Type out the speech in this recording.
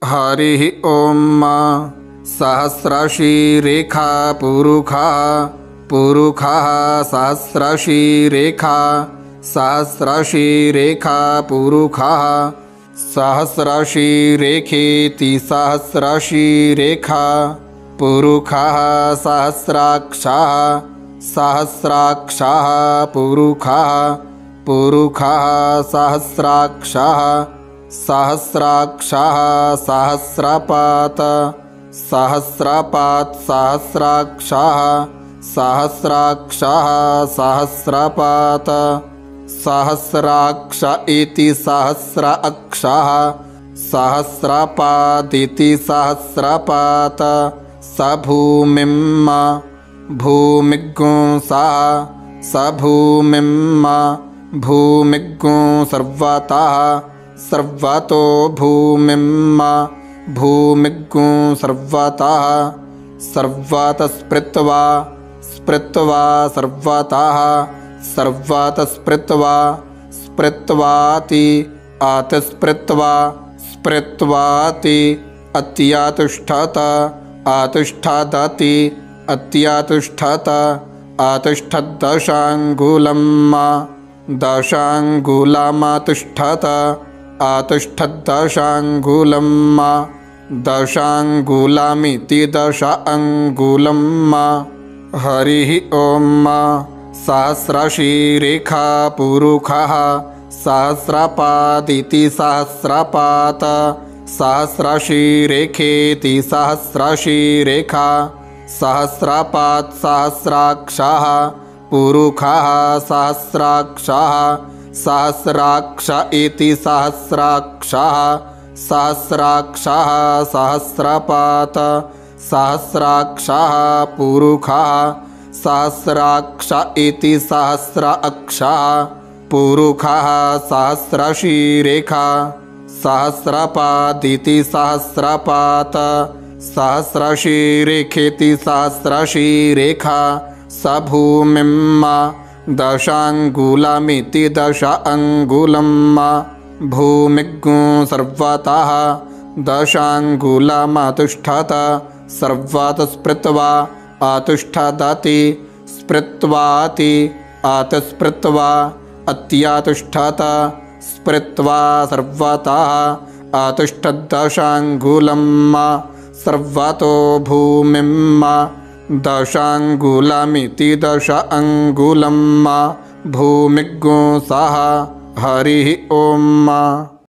हरिः ॐ सहस्रशीरेखा पुरुखः सहस्रशीरेखा पुरुखः सहस्रशीरेखेति सहस्रशीरेखा पुरुखः सहस्राक्षः पुरुखः सहस्राक्षः सहस्रपात् सहस्राक्षः सहस्रपात् सहस्राक्ष इति सहस्राक्षः सहस्रपादिति सहस्रपात् स भूमिं सर्वतः सर्वतो भूमिं सर्वतः स्पृत्वा सर्वतः स्पृत्वाति स्पृत्वाति अत्यातिष्ठति दशाङ्गुलमिति 10 अङ्गुलं हरिः ॐ सहस्रशीरेखा पुरुखः सहस्रपादिति सहस्रपात् सहस्रशीरेखेति सहस्रशीरेखा सहस्रपात् सहस्राक्षः पुरुखः सहस्राक्षः सहस्राक्ष इति सहस्राक्षः सहस्रपात् सहस्राक्षः पुरुखः सहस्राक्ष इति सहस्राक्षः पुरुखः सहस्रशीरेखा सहस्रपादिति सहस्रपात् सहस्रशीरेखेति सहस्रशीरेखा स भूमिं 10 अङ्गुलमिति 10 अङ्गुलं भूमिं सर्वतः 10 अङ्गुलमतिष्ठत् सर्वतः स्पृत्वा अतिष्ठदति स्पृत्वाति अतिस्पृत्वा अत्यातिष्ठत् स्पृत्वा सर्वतः अतिष्ठत् 10 अङ्गुलं सर्वतो भूमिं 10 अङ्गुलमिति 10 अङ्गुलं भूमिं सः हरिः ॐ।